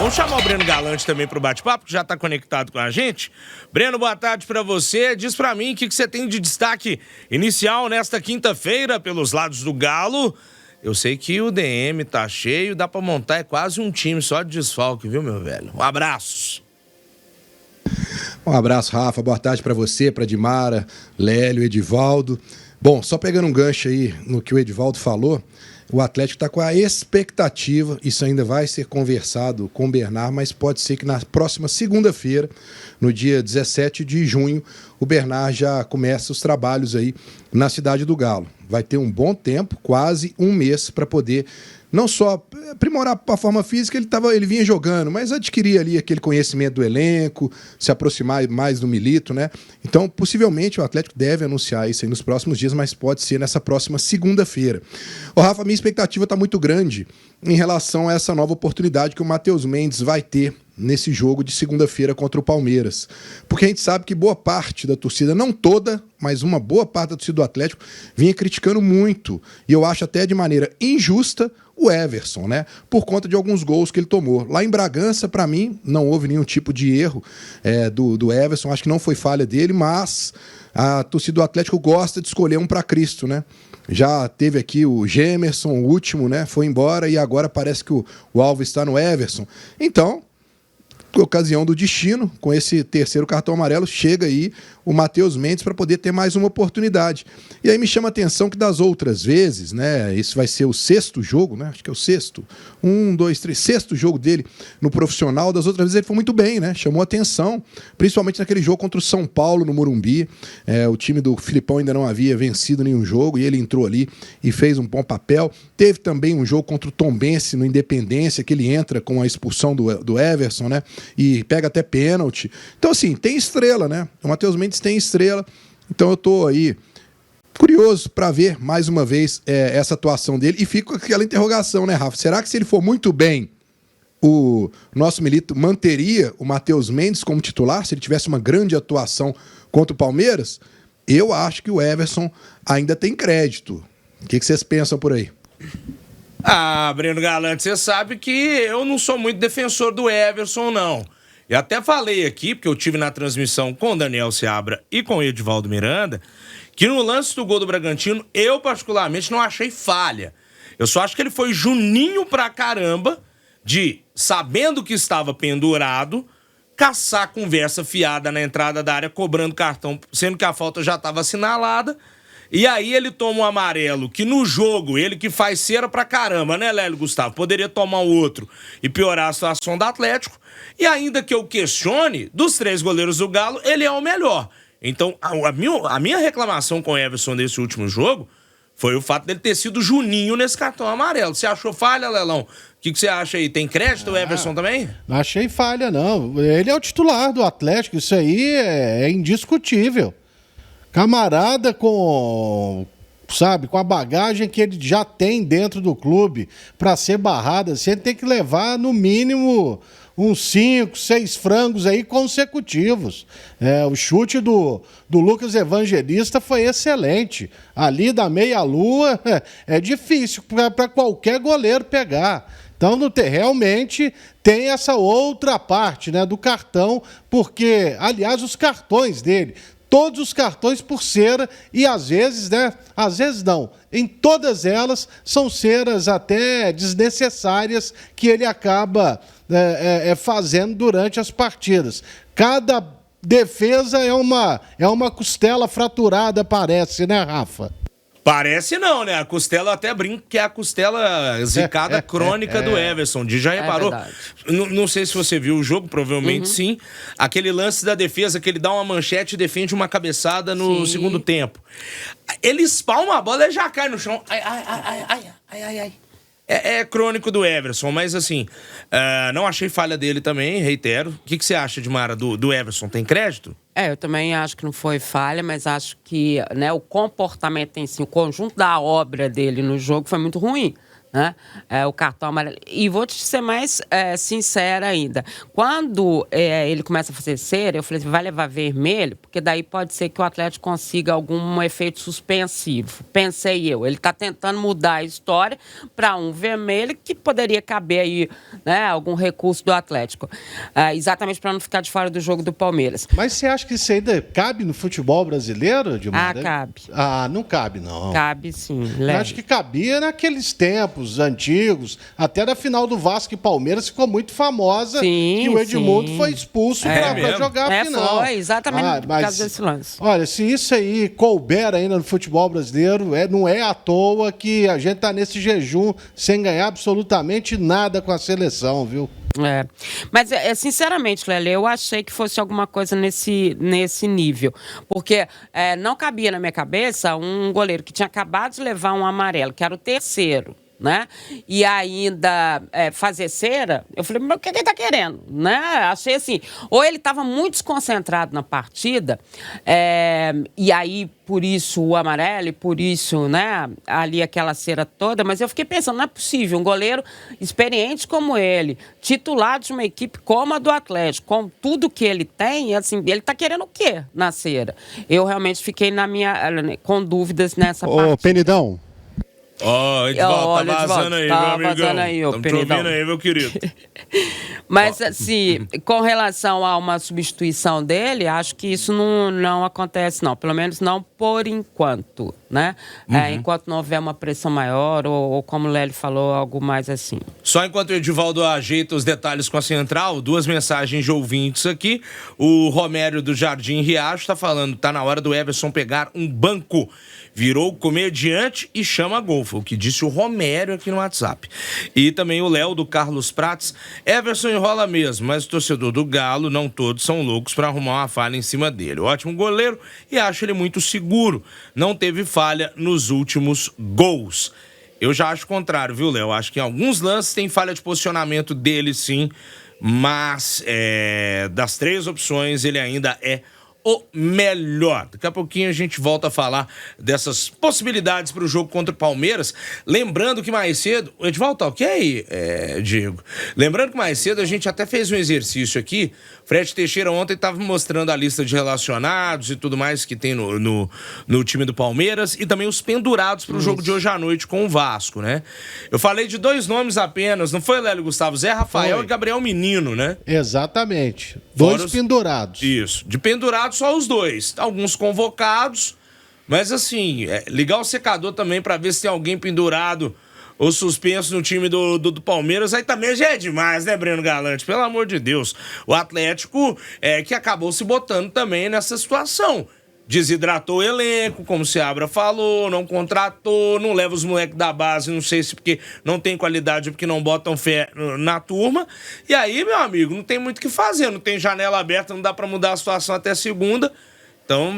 Vamos chamar o Breno Galante também pro bate-papo, que já tá conectado com a gente. Breno, boa tarde pra você. Diz pra mim o que você tem de destaque inicial nesta quinta-feira pelos lados do Galo. Eu sei que o DM tá cheio, dá pra montar, é quase um time só de desfalque, viu, meu velho? Um abraço. Um abraço, Rafa. Boa tarde pra você, pra Dimara, Lélio, Edivaldo. Bom, só pegando um gancho aí no que o Edivaldo falou, o Atlético está com a expectativa, isso ainda vai ser conversado com o Bernard, mas pode ser que na próxima segunda-feira, no dia 17 de junho, o Bernard já comece os trabalhos aí na Cidade do Galo. Vai ter um bom tempo, quase um mês, para poder não só aprimorar a forma física, ele vinha jogando, mas adquirir ali aquele conhecimento do elenco, se aproximar mais do Milito, né? Então, possivelmente, o Atlético deve anunciar isso aí nos próximos dias, mas pode ser nessa próxima segunda-feira. Ô, Rafa, minha expectativa está muito grande em relação a essa nova oportunidade que o Matheus Mendes vai ter nesse jogo de segunda-feira contra o Palmeiras. Porque a gente sabe que boa parte da torcida, não toda, mas uma boa parte da torcida do Atlético vinha criticando muito, e eu acho até de maneira injusta, o Everson, né? Por conta de alguns gols que ele tomou. Lá em Bragança, para mim, não houve nenhum tipo de erro do Everson, acho que não foi falha dele, mas a torcida do Atlético gosta de escolher um para Cristo, né? Já teve aqui o Gemerson, o último, né? Foi embora e agora parece que o alvo está no Everson. Então, ocasião do destino, com esse terceiro cartão amarelo, chega aí o Matheus Mendes para poder ter mais uma oportunidade. E aí me chama a atenção que das outras vezes, né, esse vai ser o sexto jogo, né, acho que é o sexto, sexto jogo dele no profissional, das outras vezes ele foi muito bem, né, chamou atenção, principalmente naquele jogo contra o São Paulo no Morumbi, o time do Filipão ainda não havia vencido nenhum jogo e ele entrou ali e fez um bom papel. Teve também um jogo contra o Tombense no Independência, que ele entra com a expulsão do Everson, né, e pega até pênalti. Então, assim, tem estrela, né? O Matheus Mendes tem estrela. Então, eu tô aí curioso para ver, mais uma vez, essa atuação dele. E fico com aquela interrogação, né, Rafa? Será que se ele for muito bem, o nosso Milito manteria o Matheus Mendes como titular? Se ele tivesse uma grande atuação contra o Palmeiras? Eu acho que o Everson ainda tem crédito. O que vocês pensam por aí? Ah, Breno Galante, você sabe que eu não sou muito defensor do Everson, não. Eu até falei aqui, porque eu tive na transmissão com o Daniel Seabra e com o Edivaldo Miranda, que no lance do gol do Bragantino, eu particularmente não achei falha. Eu só acho que ele foi juninho pra caramba de, sabendo que estava pendurado, caçar conversa fiada na entrada da área, cobrando cartão, sendo que a falta já estava assinalada. E aí ele toma um amarelo, que no jogo, ele que faz cera pra caramba, né, Lélio Gustavo? Poderia tomar o outro e piorar a situação do Atlético. E ainda que eu questione, dos três goleiros do Galo, ele é o melhor. Então, a minha reclamação com o Everson nesse último jogo foi o fato dele ter sido Juninho nesse cartão amarelo. Você achou falha, Lelão? O que você acha aí? Tem crédito o Everson também? Não achei falha, não. Ele é o titular do Atlético, isso aí é indiscutível. Camarada com a bagagem que ele já tem dentro do clube para ser barrado, assim, ele tem que levar no mínimo uns 5, 6 frangos aí consecutivos. O chute do Lucas Evangelista foi excelente. Ali da meia-lua é difícil para qualquer goleiro pegar. Então, realmente tem essa outra parte, né, do cartão, porque, aliás, os cartões dele, todos os cartões por cera, e às vezes, né? Às vezes não. Em todas elas são ceras até desnecessárias que ele acaba fazendo durante as partidas. Cada defesa é uma costela fraturada, parece, né, Rafa? Parece não, né? A costela, eu até brinco que é a costela zicada crônica do Everson. Já reparou? Não sei se você viu o jogo, provavelmente sim. Aquele lance da defesa que ele dá uma manchete e defende uma cabeçada no segundo tempo. Ele espalma a bola e já cai no chão. Ai. É crônico do Everson, mas assim, não achei falha dele também, reitero. O que você acha, Dimara, do Everson? Tem crédito? Eu também acho que não foi falha, mas acho que, né, o comportamento em si, o conjunto da obra dele no jogo foi muito ruim. né? O cartão amarelo. E vou te ser mais sincera ainda. Quando ele começa a fazer cera, eu falei assim, vai levar vermelho, porque daí pode ser que o Atlético consiga algum efeito suspensivo. Pensei eu. Ele está tentando mudar a história para um vermelho que poderia caber aí, né, algum recurso do Atlético. Exatamente para não ficar de fora do jogo do Palmeiras. Mas você acha que isso ainda cabe no futebol brasileiro, Dilma? Cabe. Não cabe, não. Cabe sim. Eu acho que cabia naqueles tempos antigos, até da final do Vasco e Palmeiras ficou muito famosa, que o Edmundo foi expulso para jogar a final. Foi, exatamente por causa desse lance. Olha, se isso aí couber ainda no futebol brasileiro, não é à toa que a gente tá nesse jejum sem ganhar absolutamente nada com a seleção, viu? Mas, sinceramente, Lelê, eu achei que fosse alguma coisa nesse nível. Porque não cabia na minha cabeça um goleiro que tinha acabado de levar um amarelo, que era o terceiro, né? E ainda fazer cera, eu falei, mas o que ele tá querendo? Né? Achei assim, ou ele estava muito desconcentrado na partida, e aí, por isso o amarelo, e por isso, né, ali aquela cera toda, mas eu fiquei pensando, não é possível, um goleiro experiente como ele, titular de uma equipe como a do Atlético, com tudo que ele tem, assim, ele tá querendo o quê na cera? Eu realmente fiquei com dúvidas nessa parte. Ô, Penidão. Edvaldo, tá vazando aí, meu amigão. Vazando aí, Estamos te ouvindo aí, meu querido. Mas, assim, com relação a uma substituição dele, acho que isso não acontece, não. Pelo menos não por enquanto, né? Enquanto não houver uma pressão maior ou como o Lélio falou, algo mais assim. Só enquanto o Edivaldo ajeita os detalhes com a central, 2 mensagens de ouvintes aqui. O Romério do Jardim Riacho tá falando, tá na hora do Everson pegar um banco. Virou comediante e chama gol. Foi o que disse o Romério aqui no WhatsApp. E também o Léo do Carlos Prates. Everson enrola mesmo, mas o torcedor do Galo, não todos são loucos para arrumar uma falha em cima dele. Ótimo goleiro e acho ele muito seguro. Não teve falha nos últimos gols. Eu já acho o contrário, viu, Léo? Acho que em alguns lances tem falha de posicionamento dele, sim. Mas das 3 opções, ele ainda é o melhor. Daqui a pouquinho a gente volta a falar dessas possibilidades para o jogo contra o Palmeiras. Lembrando que mais cedo... O Edvaldo tá ok, Diego? Lembrando que mais cedo a gente até fez um exercício aqui. Fred Teixeira ontem estava mostrando a lista de relacionados e tudo mais que tem no time do Palmeiras e também os pendurados para o jogo de hoje à noite com o Vasco, né? Eu falei de 2 nomes apenas, não foi, Lélio Gustavo? Zé Rafael e Gabriel Menino, né? Exatamente. 2 pendurados. Isso. De pendurados só os 2. Alguns convocados, mas assim, ligar o secador também para ver se tem alguém pendurado ou suspenso no time do Palmeiras, aí também já é demais, né, Breno Galante? Pelo amor de Deus. O Atlético que acabou se botando também nessa situação. Desidratou o elenco, como o Seabra falou, não contratou, não leva os moleques da base, não sei se porque não tem qualidade ou porque não botam fé na turma. E aí, meu amigo, não tem muito o que fazer, não tem janela aberta, não dá pra mudar a situação até segunda. Então,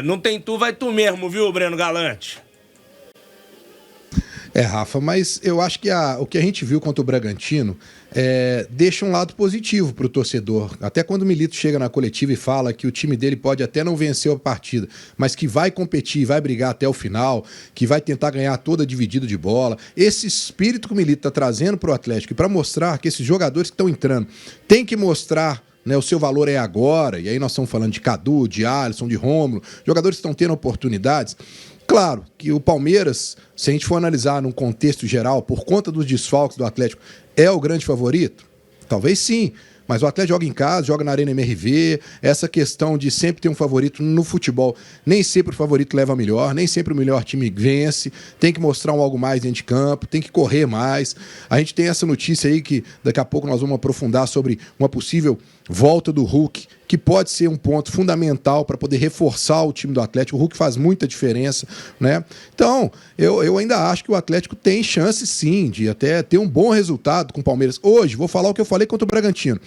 não tem tu, vai tu mesmo, viu, Breno Galante? Rafa, mas eu acho que o que a gente viu contra o Bragantino deixa um lado positivo para o torcedor. Até quando o Milito chega na coletiva e fala que o time dele pode até não vencer a partida, mas que vai competir, vai brigar até o final, que vai tentar ganhar toda dividida de bola. Esse espírito que o Milito está trazendo para o Atlético e para mostrar que esses jogadores que estão entrando têm que mostrar, né, o seu valor é agora, e aí nós estamos falando de Cadu, de Alisson, de Rômulo, jogadores que estão tendo oportunidades. Claro que o Palmeiras, se a gente for analisar num contexto geral, por conta dos desfalques do Atlético, é o grande favorito? Talvez sim, mas o Atlético joga em casa, joga na Arena MRV, essa questão de sempre ter um favorito no futebol, nem sempre o favorito leva a melhor, nem sempre o melhor time vence, tem que mostrar algo mais dentro de campo, tem que correr mais. A gente tem essa notícia aí que daqui a pouco nós vamos aprofundar sobre uma possível volta do Hulk, que pode ser um ponto fundamental para poder reforçar o time do Atlético. O Hulk faz muita diferença, né? Então, eu ainda acho que o Atlético tem chance, sim, de até ter um bom resultado com o Palmeiras. Hoje, vou falar o que eu falei contra o Bragantino.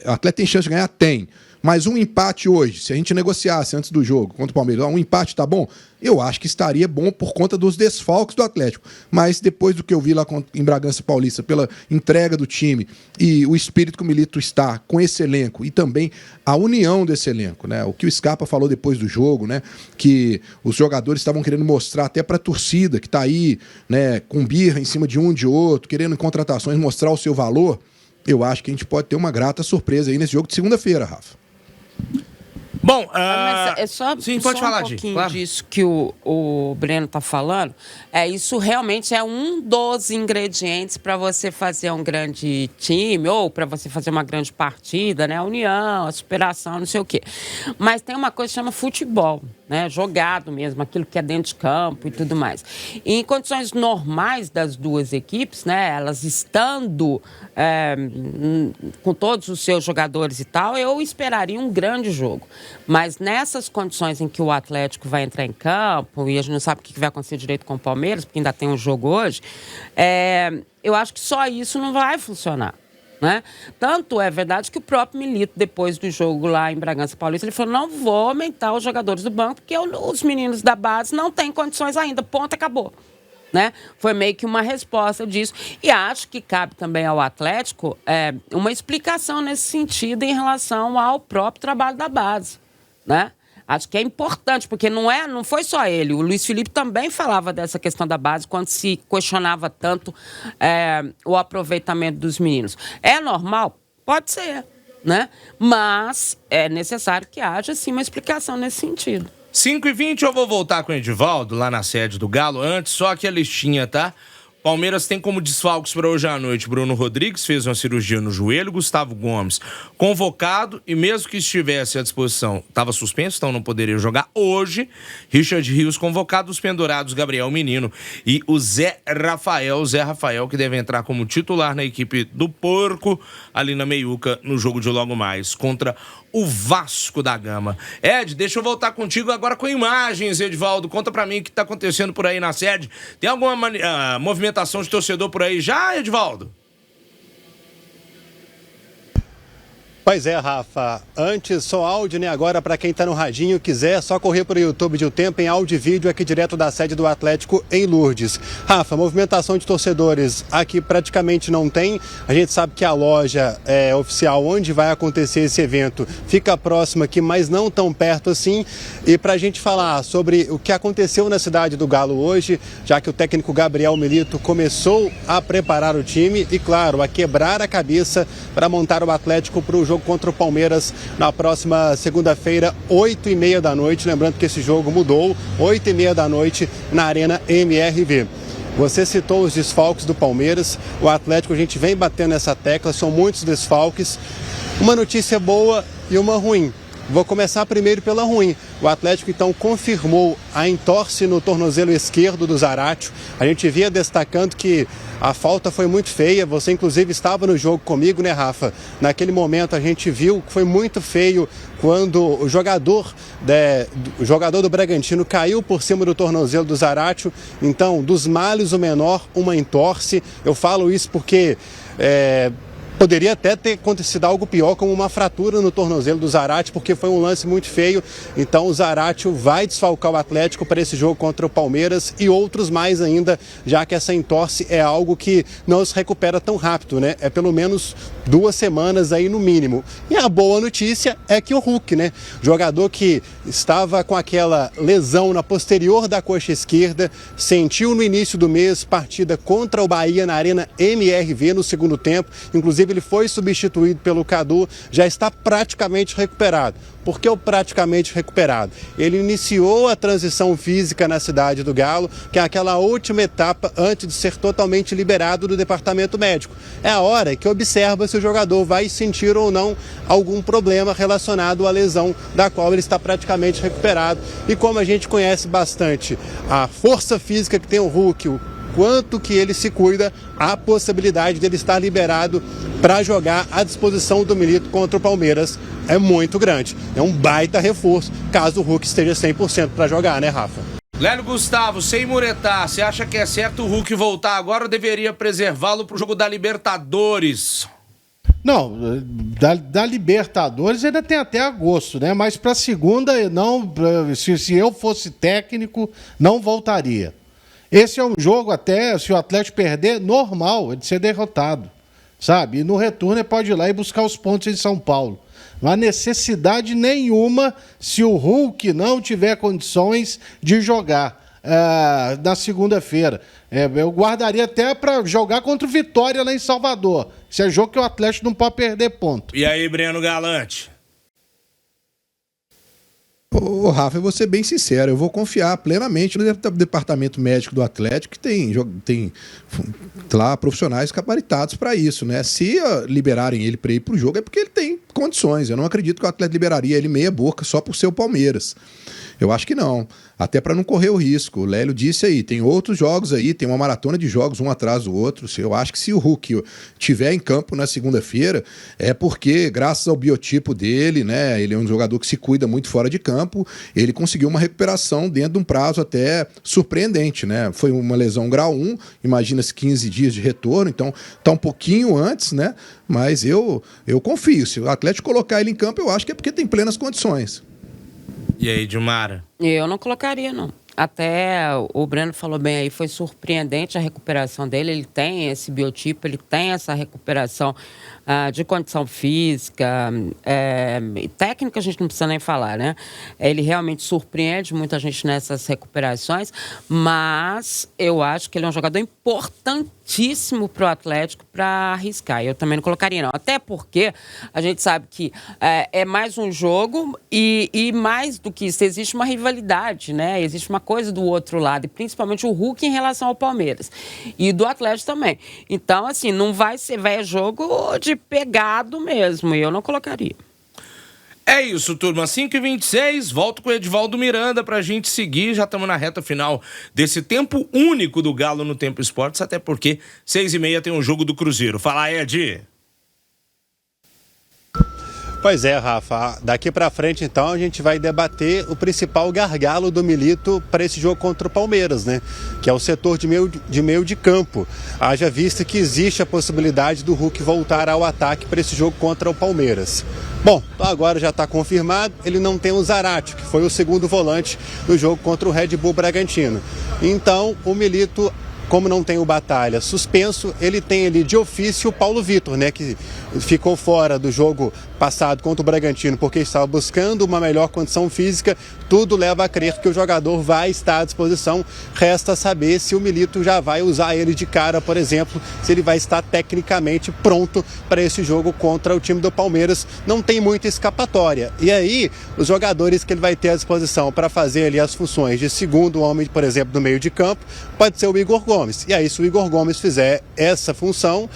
O Atlético tem chance de ganhar? Tem. Mas um empate hoje, se a gente negociasse antes do jogo contra o Palmeiras, um empate tá bom? Eu acho que estaria bom por conta dos desfalques do Atlético. Mas depois do que eu vi lá em Bragança Paulista, pela entrega do time e o espírito que o Milito está com esse elenco e também a união desse elenco, né? O que o Scarpa falou depois do jogo, né? Que os jogadores estavam querendo mostrar até para a torcida que está aí, né? Com birra em cima de um de outro, querendo em contratações mostrar o seu valor. Eu acho que a gente pode ter uma grata surpresa aí nesse jogo de segunda-feira, Rafa. Bom, mas é só, sim, pode só falar, um pouquinho claro. disso que o Breno está falando. Isso realmente é um dos ingredientes para você fazer um grande time ou para você fazer uma grande partida, né? A união, a superação, não sei o quê. Mas tem uma coisa que chama futebol, né? Jogado mesmo, aquilo que é dentro de campo e tudo mais. E em condições normais das duas equipes, né? Elas estando com todos os seus jogadores e tal, eu esperaria um grande jogo. Mas nessas condições em que o Atlético vai entrar em campo, e a gente não sabe o que vai acontecer direito com o Palmeiras, porque ainda tem um jogo hoje, eu acho que só isso não vai funcionar. Né? Tanto é verdade que o próprio Milito, depois do jogo lá em Bragança Paulista, ele falou: não vou aumentar os jogadores do banco, porque os meninos da base não têm condições ainda, ponto, acabou. Né? Foi meio que uma resposta disso. E acho que cabe também ao Atlético uma explicação nesse sentido em relação ao próprio trabalho da base. Né? Acho que é importante, porque não foi só ele. O Luiz Felipe também falava dessa questão da base quando se questionava tanto o aproveitamento dos meninos. É normal? Pode ser, né? Mas é necessário que haja, sim, uma explicação nesse sentido. 5h20, eu vou voltar com o Edivaldo, lá na sede do Galo. Antes, só aqui a listinha, tá? Palmeiras tem como desfalques para hoje à noite Bruno Rodrigues, fez uma cirurgia no joelho, Gustavo Gomes convocado e mesmo que estivesse à disposição, estava suspenso, então não poderia jogar hoje. Richard Rios convocado, os pendurados Gabriel Menino e o Zé Rafael que deve entrar como titular na equipe do Porco, ali na meiuca, no jogo de logo mais, contra o Vasco da Gama. Ed, deixa eu voltar contigo agora com imagens, Edivaldo. Conta pra mim o que tá acontecendo por aí na sede. Tem alguma movimentação de torcedor por aí já, Edivaldo? Pois é, Rafa. Antes só áudio, né? Agora, para quem tá no radinho, quiser, só correr pro YouTube de O Tempo em áudio e vídeo aqui direto da sede do Atlético em Lourdes. Rafa, movimentação de torcedores aqui praticamente não tem. A gente sabe que a loja oficial onde vai acontecer esse evento fica próxima aqui, mas não tão perto assim. E pra gente falar sobre o que aconteceu na cidade do Galo hoje, já que o técnico Gabriel Milito começou a preparar o time e, claro, a quebrar a cabeça para montar o Atlético para o jogo contra o Palmeiras na próxima segunda-feira, 8h30 da noite. Lembrando que esse jogo mudou, 8h30 da noite na Arena MRV. Você citou os desfalques do Palmeiras. O Atlético, a gente vem batendo nessa tecla, são muitos desfalques. Uma notícia boa e uma ruim. Vou começar primeiro pela ruim. O Atlético, então, confirmou a entorse no tornozelo esquerdo do Zaratio. A gente via destacando que a falta foi muito feia. Você, inclusive, estava no jogo comigo, né, Rafa? Naquele momento, a gente viu que foi muito feio quando o jogador do Bragantino caiu por cima do tornozelo do Zaratio. Então, dos males o menor, uma entorse. Eu falo isso porque poderia até ter acontecido algo pior, como uma fratura no tornozelo do Zaratio, porque foi um lance muito feio. Então o Zaratio vai desfalcar o Atlético para esse jogo contra o Palmeiras e outros mais ainda, já que essa entorse é algo que não se recupera tão rápido, né? É pelo menos 2 semanas aí no mínimo. E a boa notícia é que o Hulk, né? Jogador que estava com aquela lesão na posterior da coxa esquerda, sentiu no início do mês partida contra o Bahia na Arena MRV no segundo tempo. Inclusive ele foi substituído pelo Cadu, já está praticamente recuperado. Por que o praticamente recuperado? Ele iniciou a transição física na cidade do Galo, que é aquela última etapa antes de ser totalmente liberado do departamento médico. É a hora que observa se o jogador vai sentir ou não algum problema relacionado à lesão da qual ele está praticamente recuperado. E como a gente conhece bastante a força física que tem o Hulk, o quanto que ele se cuida, a possibilidade dele estar liberado para jogar à disposição do Milito contra o Palmeiras é muito grande. É um baita reforço, caso o Hulk esteja 100% para jogar, né, Rafa? Lélio Gustavo, sem muretar, você acha que é certo o Hulk voltar agora ou deveria preservá-lo para o jogo da Libertadores? Não, da Libertadores ainda tem até agosto, né? Mas para a segunda, não, se eu fosse técnico, não voltaria. Esse é um jogo até, se o Atlético perder, normal, de ser derrotado, sabe? E no retorno ele pode ir lá e buscar os pontos em São Paulo. Não há necessidade nenhuma se o Hulk não tiver condições de jogar na segunda-feira. Eu guardaria até para jogar contra o Vitória lá em Salvador. Esse é jogo que o Atlético não pode perder ponto. E aí, Breno Galante? Ô, Rafa, eu vou ser bem sincero, eu vou confiar plenamente no departamento médico do Atlético, que tem lá profissionais caparitados para isso, né? Se liberarem ele para ir pro jogo é porque ele tem condições. Eu não acredito que o Atlético liberaria ele meia boca só por ser o Palmeiras. Eu acho que não. Até para não correr o risco. O Lélio disse aí, tem outros jogos aí, tem uma maratona de jogos um atrás do outro. Eu acho que se o Hulk estiver em campo na segunda-feira, é porque, graças ao biotipo dele, né? Ele é um jogador que se cuida muito fora de campo, ele conseguiu uma recuperação dentro de um prazo até surpreendente, né? Foi uma lesão grau 1, imagina-se 15 dias de retorno, então tá um pouquinho antes, né? Mas eu confio. Se o Atlético colocar ele em campo, eu acho que é porque tem plenas condições. E aí, Dilmara? Eu não colocaria, não. Até o Breno falou bem aí, foi surpreendente a recuperação dele. Ele tem esse biotipo, ele tem essa recuperação de condição física, técnica a gente não precisa nem falar, né? Ele realmente surpreende muita gente nessas recuperações, mas eu acho que ele é um jogador importantíssimo para o Atlético para arriscar. Eu também não colocaria, não. Até porque a gente sabe que é mais um jogo e mais do que isso, existe uma rivalidade, né? Existe uma coisa do outro lado, e principalmente o Hulk em relação ao Palmeiras. E do Atlético também. Então, assim, não vai ser jogo de pegado mesmo, e eu não colocaria. É isso, turma. 5h26, volto com o Edivaldo Miranda pra gente seguir. Já estamos na reta final desse tempo único do Galo no Tempo Esportes, até porque 6h30 tem um jogo do Cruzeiro. Fala, Ed! Pois é, Rafa. Daqui para frente, então, a gente vai debater o principal gargalo do Milito para esse jogo contra o Palmeiras, né? Que é o setor de meio de campo. Haja vista que existe a possibilidade do Hulk voltar ao ataque para esse jogo contra o Palmeiras. Bom, agora já está confirmado, ele não tem o Zarate, que foi o segundo volante do jogo contra o Red Bull Bragantino. Então, o Milito, como não tem o Batalha suspenso, ele tem ali de ofício o Paulo Vitor, né, que ficou fora do jogo passado contra o Bragantino porque estava buscando uma melhor condição física. Tudo leva a crer que o jogador vai estar à disposição. Resta saber se o Milito já vai usar ele de cara, por exemplo, se ele vai estar tecnicamente pronto para esse jogo contra o time do Palmeiras. Não tem muita escapatória. E aí, os jogadores que ele vai ter à disposição para fazer ali as funções de segundo homem, por exemplo, do meio de campo, pode ser o Igor Gomes. E aí, se o Igor Gomes fizer essa função,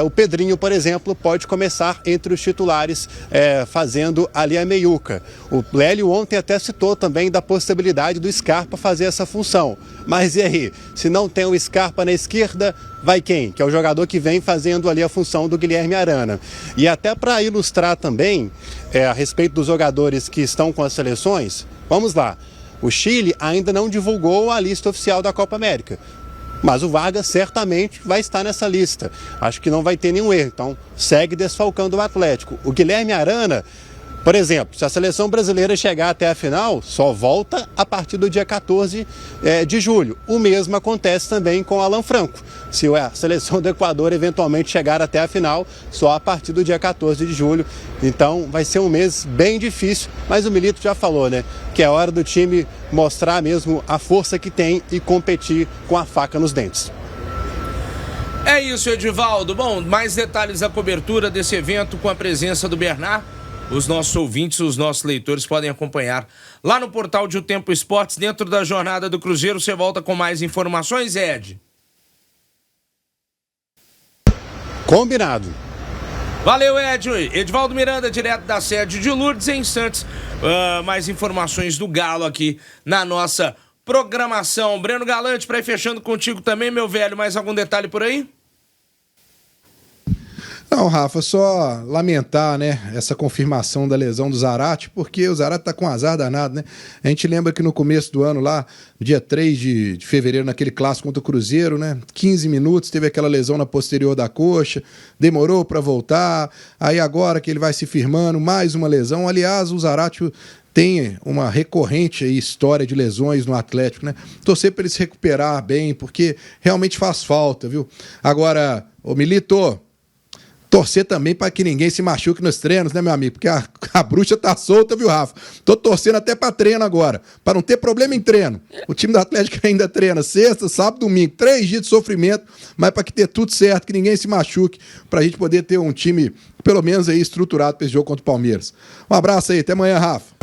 o Pedrinho, por exemplo, pode começar entre os titulares, fazendo ali a meiuca. O Lélio ontem até citou também da possibilidade do Scarpa fazer essa função. Mas e aí? Se não tem o Scarpa na esquerda, vai quem? Que é o jogador que vem fazendo ali a função do Guilherme Arana. E até para ilustrar também a respeito dos jogadores que estão com as seleções, vamos lá. O Chile ainda não divulgou a lista oficial da Copa América. Mas o Vargas certamente vai estar nessa lista. Acho que não vai ter nenhum erro. Então, segue desfalcando o Atlético. O Guilherme Arana, por exemplo, se a seleção brasileira chegar até a final, só volta a partir do dia 14 de julho. O mesmo acontece também com o Alan Franco. Se a seleção do Equador eventualmente chegar até a final, só a partir do dia 14 de julho. Então, vai ser um mês bem difícil. Mas o Milito já falou, né? Que é hora do time mostrar mesmo a força que tem e competir com a faca nos dentes. É isso, Edivaldo. Bom, mais detalhes da cobertura desse evento com a presença do Bernard. Os nossos ouvintes, os nossos leitores podem acompanhar lá no portal de O Tempo Esportes. Dentro da jornada do Cruzeiro, você volta com mais informações, Ed? Combinado. Valeu, Ed. Edivaldo Miranda, direto da sede de Lourdes, em Santos. Mais informações do Galo aqui na nossa programação. Breno Galante, para ir fechando contigo também, meu velho. Mais algum detalhe por aí? Não, Rafa, só lamentar, né, essa confirmação da lesão do Zarate, porque o Zarate tá com azar danado, né? A gente lembra que no começo do ano lá, dia 3 de fevereiro, naquele clássico contra o Cruzeiro, né, 15 minutos, teve aquela lesão na posterior da coxa, demorou para voltar, aí agora que ele vai se firmando, mais uma lesão. Aliás, o Zarate tem uma recorrente aí história de lesões no Atlético, né? Torcer para ele se recuperar bem, porque realmente faz falta, viu? Agora, ô Milito, torcer também para que ninguém se machuque nos treinos, né, meu amigo? Porque a bruxa tá solta, viu, Rafa? Tô torcendo até para treino agora, para não ter problema em treino. O time do Atlético ainda treina sexta, sábado, domingo, 3 dias de sofrimento, mas para que ter tudo certo, que ninguém se machuque, pra gente poder ter um time, pelo menos aí, estruturado para esse jogo contra o Palmeiras. Um abraço aí, até amanhã, Rafa.